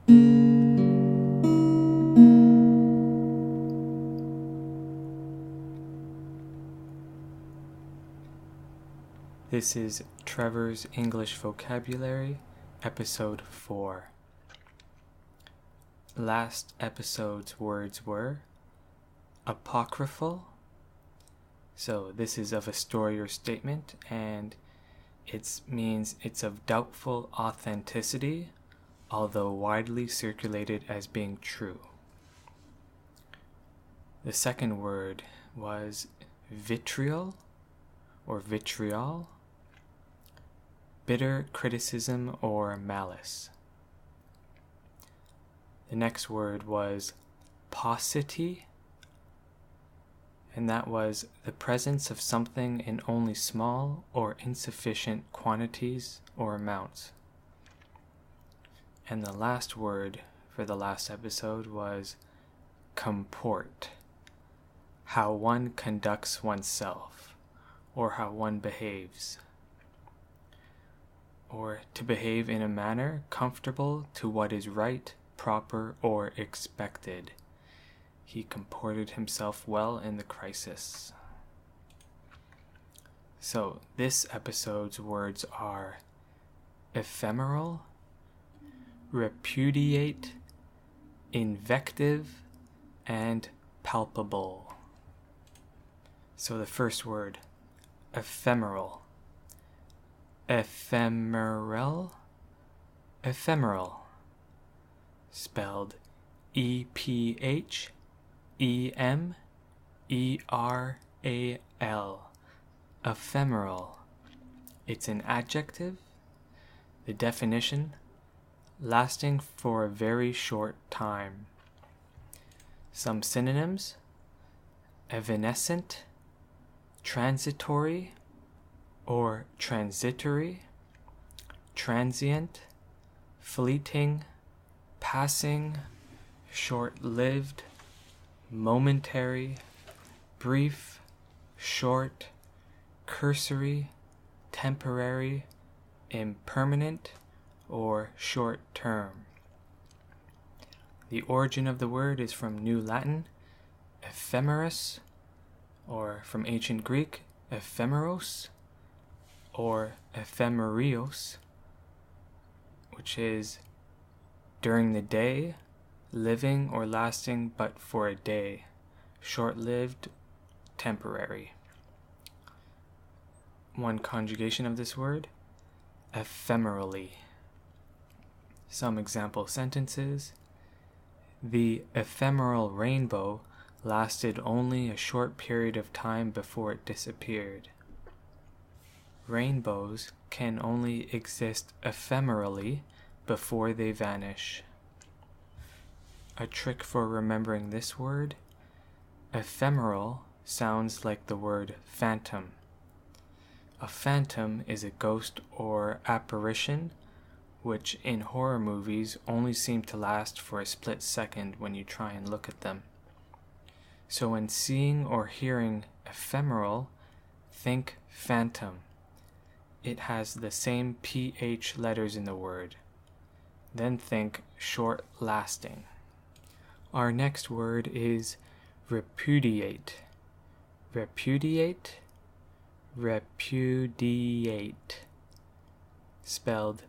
This is Trevor's English Vocabulary, Episode 4. Last episode's words were apocryphal. So this is of a story or statement, and it means it's of doubtful authenticity, although widely circulated as being true. The second word was vitriol or vitriol, bitter criticism or malice. The next word was paucity, and that was the presence of something in only small or insufficient quantities or amounts. And the last word for the last episode was comport, how one conducts oneself, or how one behaves, or to behave in a manner comfortable to what is right, proper, or expected. He comported himself well in the crisis. So this episode's words are ephemeral, repudiate, invective, and palpable. So the first word, ephemeral. Ephemeral, spelled E-P-H-E-M-E-R-A-L, ephemeral. It's an adjective. The definition, lasting for a very short time. Some synonyms, evanescent, transitory or transitory, transient, fleeting, passing, short-lived, momentary, brief, short, cursory, temporary, impermanent, or short-term. The origin of the word is from New Latin, ephemeris, or from Ancient Greek, ephemeros, or ephemerios, which is during the day, living or lasting but for a day, short-lived, temporary. One conjugation of this word, ephemerally. Some example sentences. The ephemeral rainbow lasted only a short period of time before it disappeared. Rainbows can only exist ephemerally before they vanish. A trick for remembering this word, ephemeral sounds like the word phantom. A phantom is a ghost or apparition which in horror movies only seem to last for a split second when you try and look at them. So when seeing or hearing ephemeral, think phantom. It has the same PH letters in the word. Then think short-lasting. Our next word is repudiate. Repudiate, repudiate. Spelled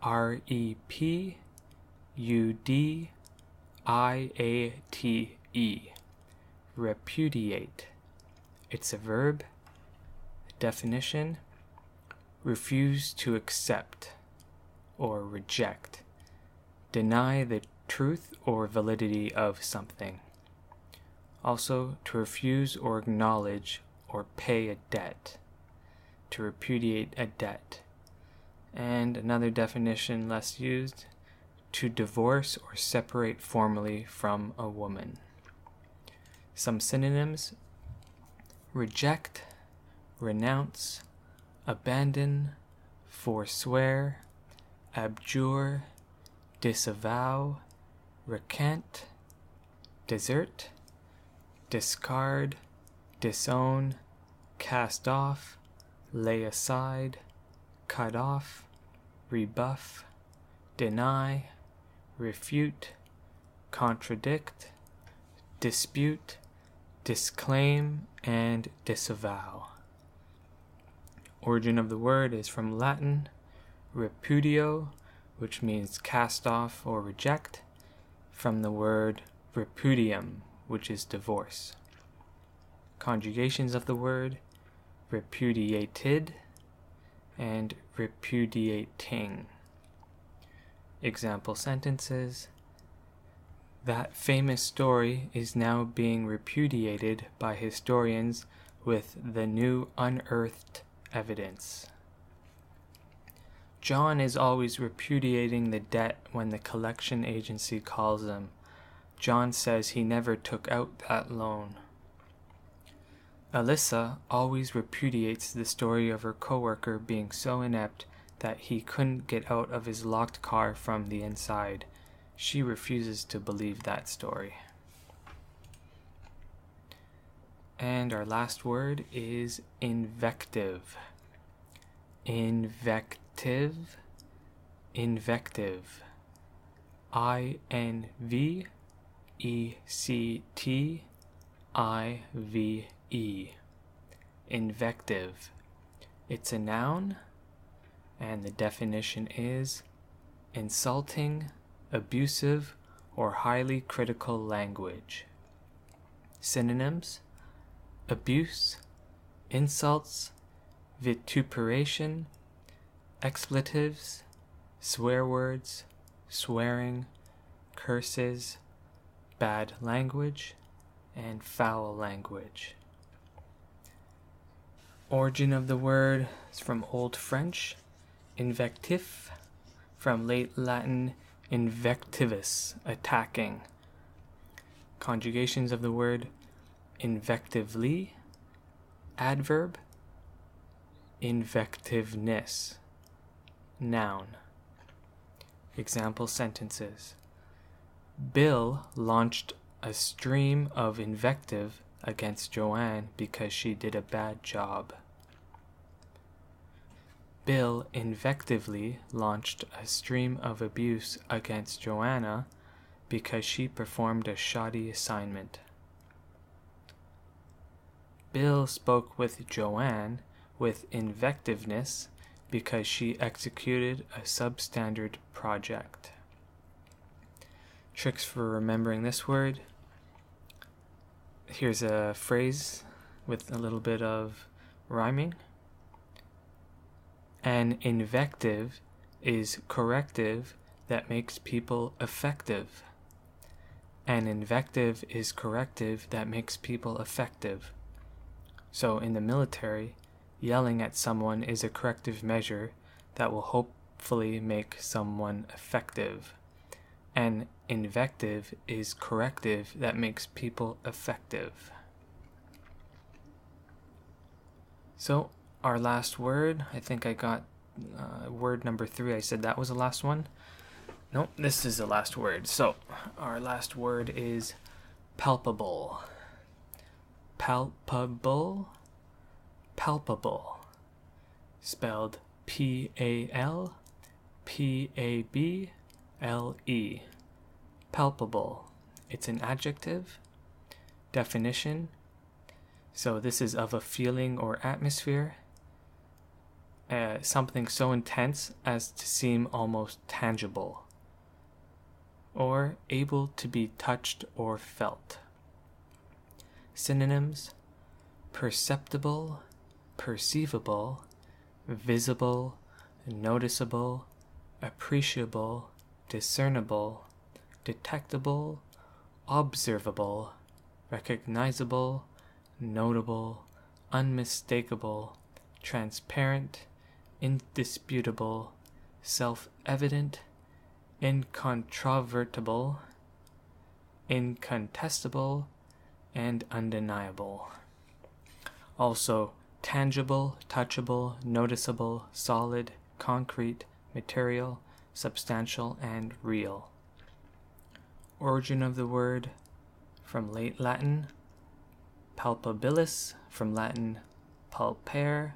R-E-P-U-D-I-A-T-E. Repudiate. It's a verb. Definition, refuse to accept or reject, deny the truth or validity of something. Also, to refuse or acknowledge or pay a debt, to repudiate a debt. And another definition less used, to divorce or separate formally from a woman. Some synonyms, reject, renounce, abandon, forswear, abjure, disavow, recant, desert, discard, disown, cast off, lay aside, cut off, rebuff, deny, refute, contradict, dispute, disclaim, and disavow. Origin of the word is from Latin reputio, which means cast off or reject, from the word repudium, which is divorce. Conjugations of the word repudiated and repudiating. Example sentences: that famous story is now being repudiated by historians with the new unearthed evidence. John is always repudiating the debt when the collection agency calls him. John says he never took out that loan. Alyssa always repudiates the story of her coworker being so inept that he couldn't get out of his locked car from the inside. She refuses to believe that story. And our last word is invective. Invective. Invective. I-N-V-E-C-T-I-V-E. Invective. It's a noun, and the definition is insulting, abusive, or highly critical language. Synonyms: abuse, insults, vituperation, expletives, swear words, swearing, curses, bad language, and foul language. Origin of the word is from Old French, invectif, from late Latin invectivus, attacking. Conjugations of the word invectively, adverb, invectiveness, noun. Example sentences: Bill launched a stream of invective against Joanne because she did a bad job. Bill invectively launched a stream of abuse against Joanna because she performed a shoddy assignment. Bill spoke with Joanne with invectiveness because she executed a substandard project. Tricks for remembering this word. Here's a phrase with a little bit of rhyming. An invective is corrective that makes people effective. An invective is corrective that makes people effective. So in the military, yelling at someone is a corrective measure that will hopefully make someone effective. An invective is corrective that makes people effective. So our last word, I think I got word number 3. I said that was the last one. Nope, this is the last word. So our last word is palpable. Palpable. Palpable. Spelled P-A-L-P-A-B-L-E. Palpable. It's an adjective. Definition. So this is of a feeling or atmosphere. Something so intense as to seem almost tangible, or able to be touched or felt. Synonyms: perceptible, perceivable, visible, noticeable, appreciable, discernible, detectable, observable, recognizable, notable, unmistakable, transparent, indisputable, self-evident, incontrovertible, incontestable, and undeniable. Also, tangible, touchable, noticeable, solid, concrete, material, substantial, and real. Origin of the word from late Latin, palpabilis, from Latin palpare,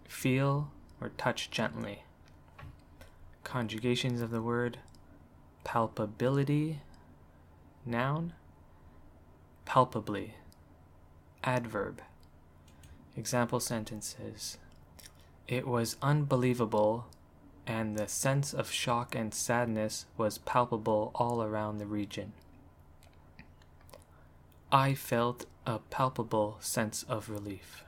feel or touch gently. Conjugations of the word palpability, noun. Palpably, adverb. Example sentences. It was unbelievable, and the sense of shock and sadness was palpable all around the region. I felt a palpable sense of relief.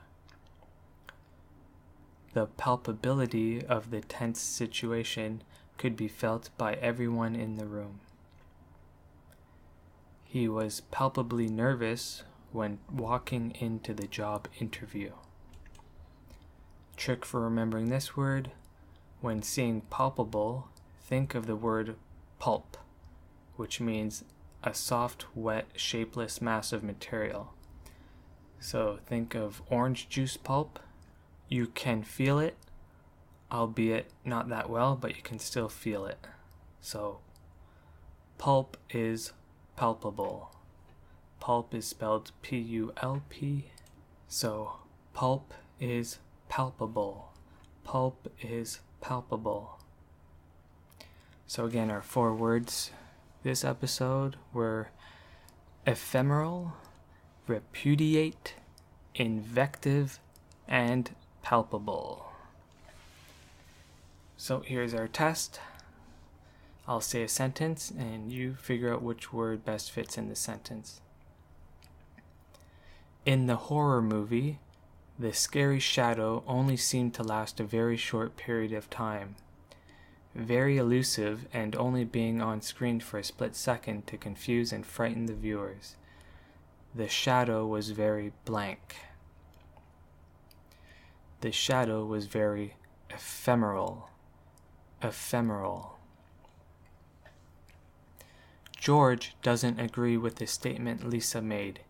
The palpability of the tense situation could be felt by everyone in the room. He was palpably nervous when walking into the job interview. Trick for remembering this word: when seeing palpable, think of the word pulp, which means a soft, wet, shapeless mass of material. So think of orange juice pulp. You can feel it, albeit not that well, but you can still feel it. So pulp is palpable. Pulp is spelled P-U-L-P. So pulp is palpable. Pulp is palpable. So again, our 4 words this episode were ephemeral, repudiate, invective, and palpable. So here's our test. I'll say a sentence and you figure out which word best fits in the sentence. In the horror movie, the scary shadow only seemed to last a very short period of time. Very elusive and only being on screen for a split second to confuse and frighten the viewers. The shadow was very blank. The shadow was very ephemeral. Ephemeral. George doesn't agree with the statement Lisa made.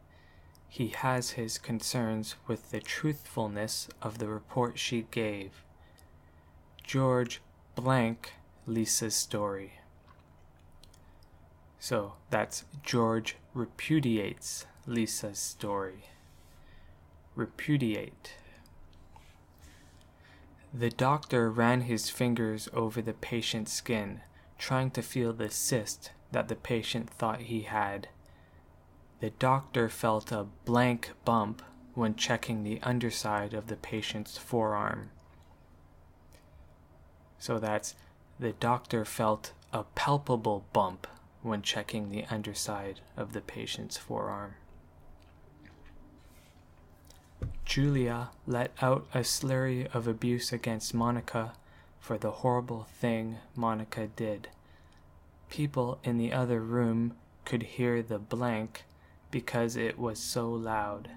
He has his concerns with the truthfulness of the report she gave. George blank Lisa's story. So that's George repudiates Lisa's story. Repudiate. The doctor ran his fingers over the patient's skin, trying to feel the cyst that the patient thought he had. The doctor felt a blank bump when checking the underside of the patient's forearm. So that's the doctor felt a palpable bump when checking the underside of the patient's forearm. Julia let out a slurry of abuse against Monica for the horrible thing Monica did. People in the other room could hear the blank because it was so loud.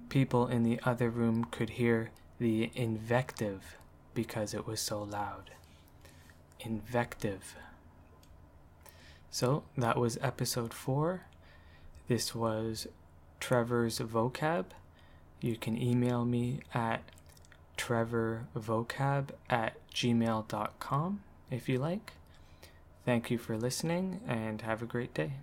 People in the other room could hear the invective because it was so loud. Invective. So that was episode 4. This was Trevor's Vocab. You can email me at trevorvocab@gmail.com if you like. Thank you for listening and have a great day.